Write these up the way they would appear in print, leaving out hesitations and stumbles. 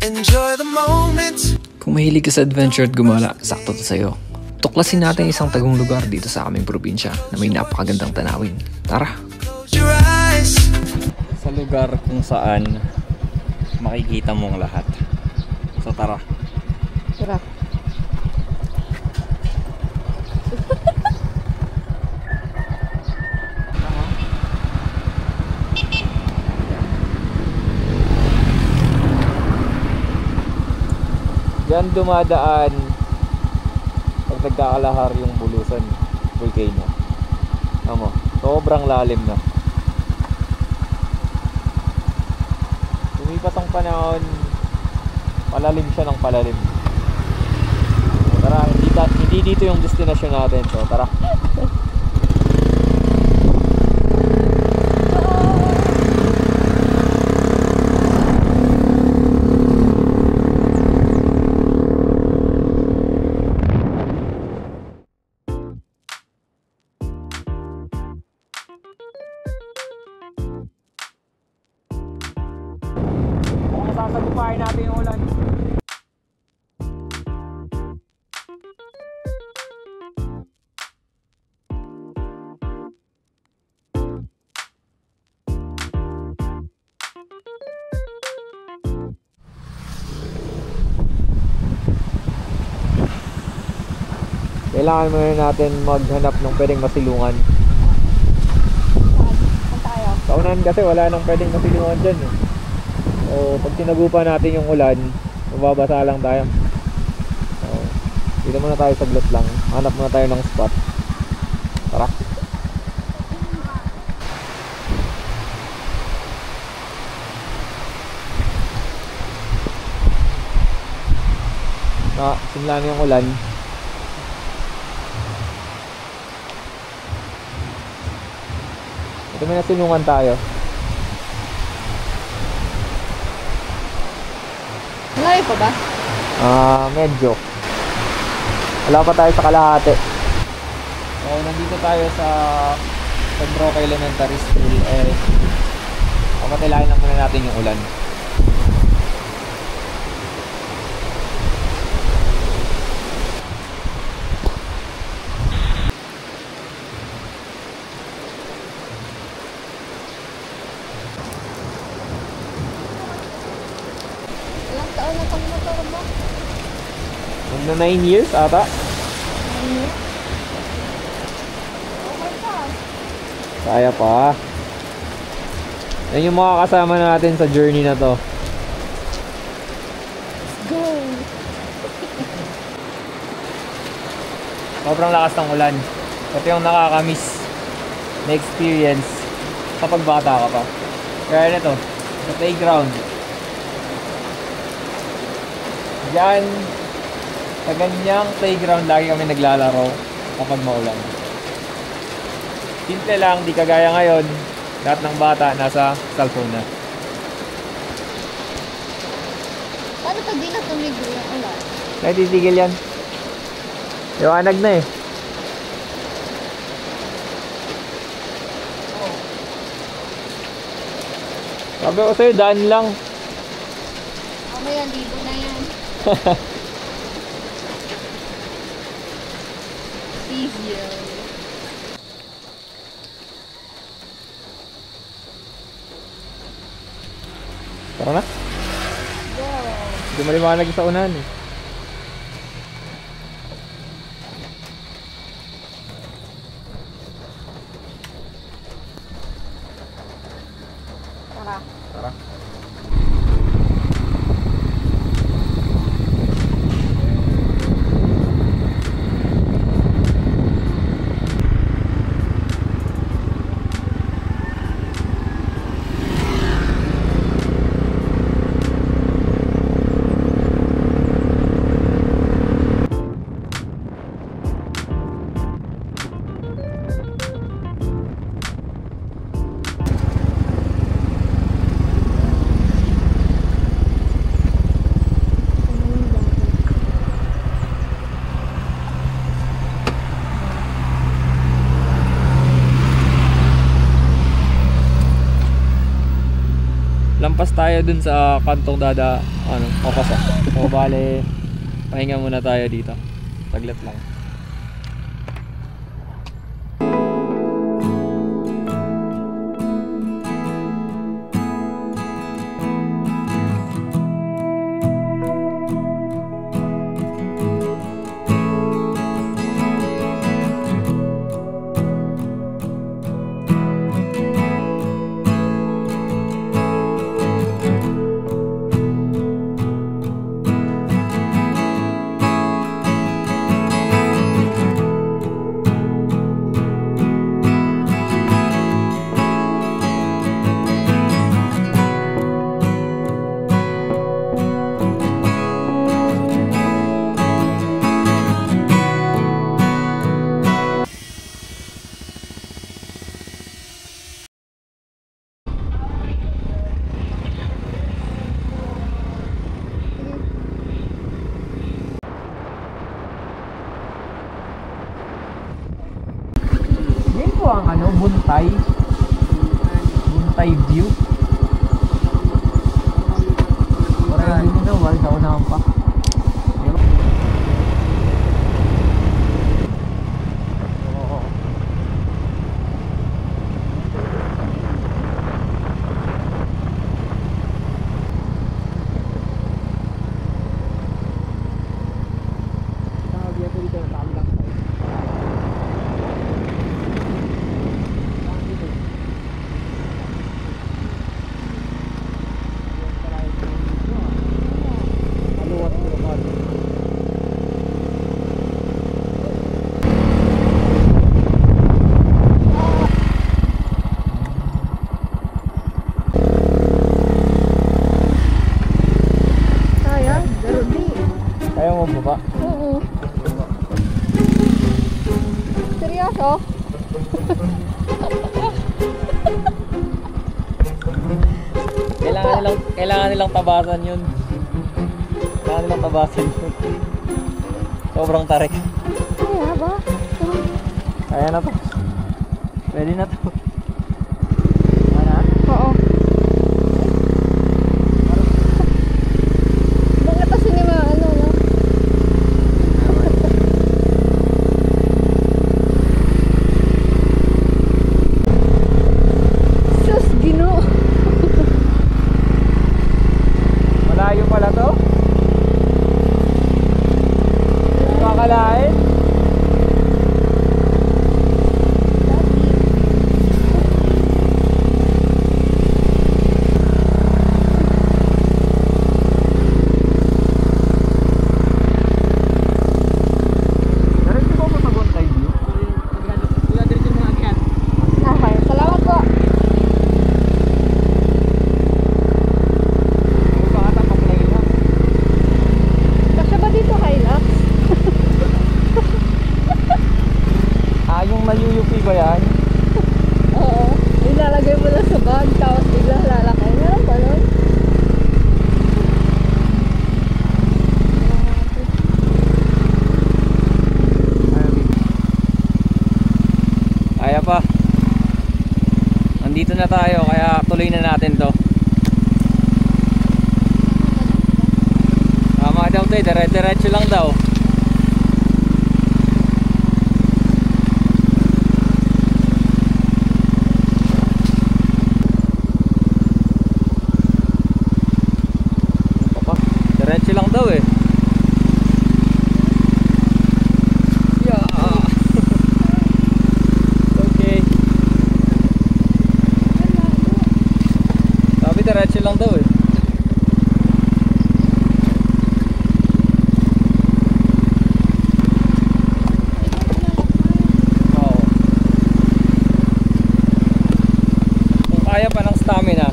enjoy the moment. Kung mahilig ka sa adventure at gumala, sakto to sa'yo. Tuklasin natin isang tagong lugar dito sa aming probinsya na may napakagandang tanawin. Tara! Sa lugar kung saan makikita mo ang lahat. So tara. Tara. Diyan dumadaan pag nagkakalahar yung Bulusan volcano. Tama, sobrang lalim na. Lumipas ang panahon, palalim siya ng palalim. Tara, hindi dito yung destination natin. So tara. Sasagupain natin yung ulan. Kailangan muna natin maghanap ng pwedeng masilungan. Saan tayo? Sa unahan kasi wala nang pwedeng masilungan dyan eh. O pag tinagupa natin yung ulan, mababasa lang tayo. So, dito muna tayo sa saglit lang. Hanap muna tayo ng spot. Tara. Simula na yung ulan. Ito may nasilungan tayo. Malayo pa ba? Medyo. Wala pa tayo sa kalahati. So, nandito tayo sa San Roque Elementary School. Papatilayan lang muna natin yung ulan. Ilang taon na itong motor mo? Magna 9 years ata. Okay pa. Kaya pa. Yan yung mga kasama natin sa journey na to. Let's go! Sobrang lakas ng ulan. Ito yung nakakamiss na experience kapag bata ka pa. Kaya nito, sa playground. Diyan, sa ganyang playground lagi kami naglalaro kapag maulan. Simple lang, di kagaya ngayon. Lahat ng bata nasa cellphone na. Paano pag di na tumigil yung ulan? Natitigil yan. Liwanag na eh. Sabi ko sa'yo, daan lang. Mamaya, libo na yan. Easy. Tara na. Go! Hindi maliwanag sa unahan eh. Tara. Tara. tayo dun sa kantong papasok. So bale, pahinga muna tayo dito. Saglit lang. Ang Buntay view. Parang hindi na wala sa unahan pa. Kaya mo baba? Oo. Seryoso? Kailangan nilang tabasan yun. Sobrang tarik. Kaya ba? Kaya na to. Pwede na to. Oo. Bakit kasi ni mga no? Sus, Ginoo. Malayo pala to. Makakalain. Okay, salamat po. Kasya ba dito, Hilux? Yung nayuyupi ba yan? Oo. Ilalagay mo lang sa bag, tapos biglang lalakay. Meron ba nun? Kaya pa. Nandito na tayo, kaya tuloy na natin to. Tama daw tayo, dire-diretso lang daw. Diretso lang daw eh. Yeah. Okay. Sabi diretso lang daw eh. Oo. Kung kaya pa ng stamina.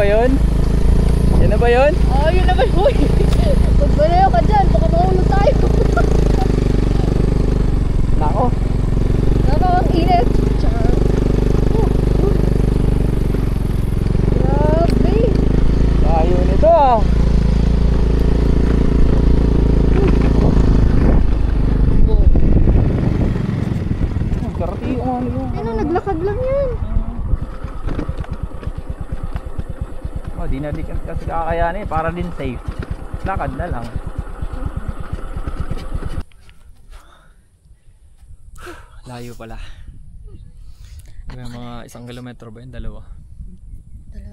ba yun? Yan na ba yun? Oo, yun naman. Uy! Magbalayo ka dyan, baka maulog tayo. Nako. Nako, ang init. Char. Grabe. Tayo nito ah. Karati yung ano yun. Ano, naglakad lang yan. Oh, di na di kasi kakayanin para din safe. Lakad na lang. Layo pala. May mga 1 kilometro ba yun? 2? Dalawa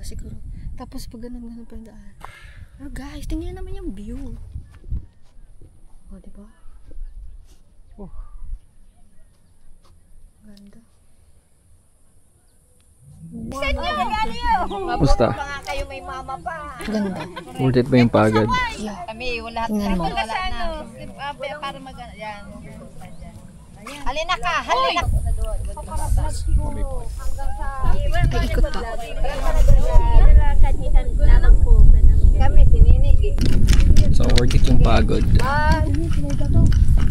siguro. Tapos pag ganun pa yung daan. Oh guys, tingnan naman yung view. Oh, diba? Oh. Ganda. Basta, Kayo may mama pa. Ganda. worth it ba yung pagod? Yeah. Kami, wala Tingnan mo. wala na. Para mag yan. Halina ka, halina. Ay, ikot pa. Kami, sininig eh. So, worth it yung pagod.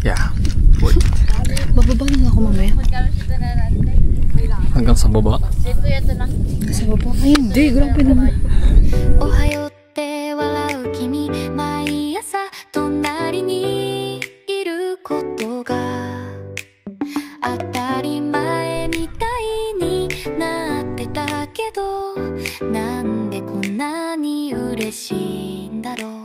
Yeah, worth it. Bababa na lang ako mamaya. Hanggang sa baba. Sa baba. Ay, hindi. Grabe naman. おはようって笑う君毎朝隣にいることが当たり前みたいになってたけどなんでこんなに嬉しいんだろう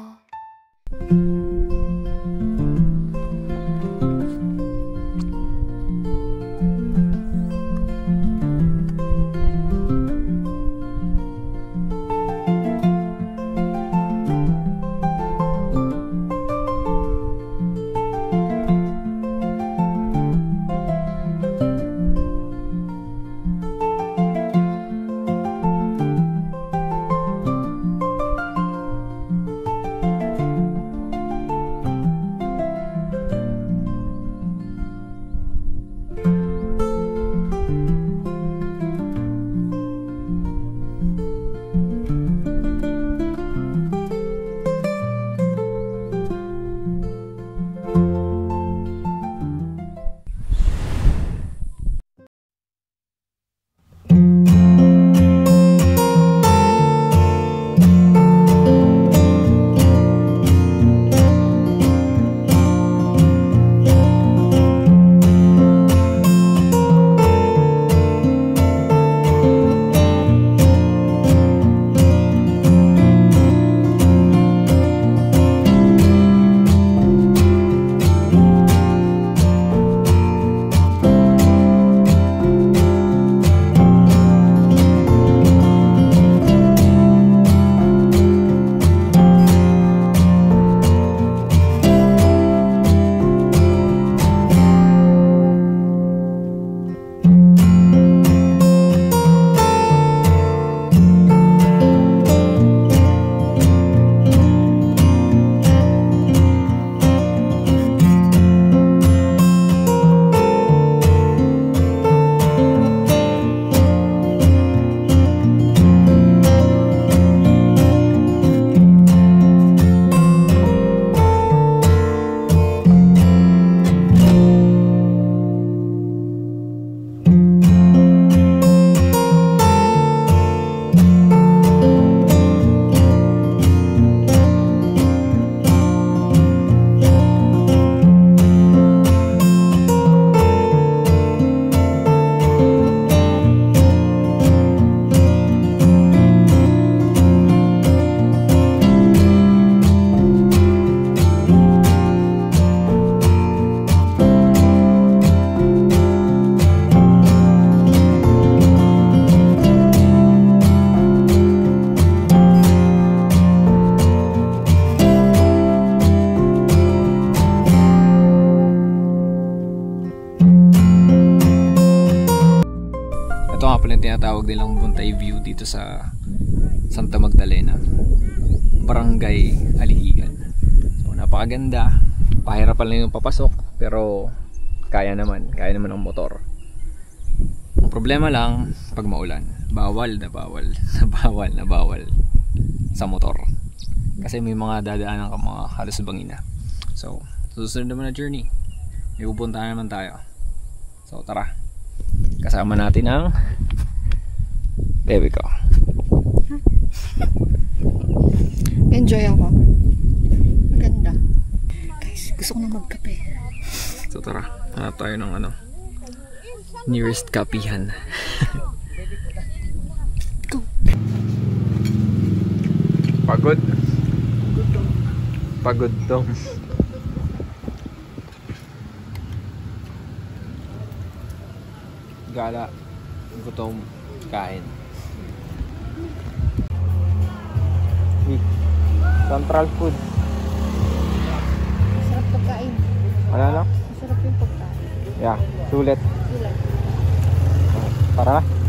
tinatawag nilang Buntay View dito sa Santa Magdalena, Barangay Alihigan. So napakaganda, pahirapan lang yung papasok pero kaya naman ang motor. Ang problema lang pag maulan. bawal sa motor. Kasi may mga dadaanan ka mga halos bangina. So, susunod naman na journey. May pupuntahan naman tayo. So, tara. Kasama natin ang baby ko. Enjoy ako. Maganda. Guys, gusto ko na magkape. So, tara. Hanap tayo ng nearest kapihan. Go. Pagod to. Gala, gutom, kain. Central Food. Masarap pagkain. Ano na? Masarap yung pagkain. Yeah, sulit. Sulit. Tara na.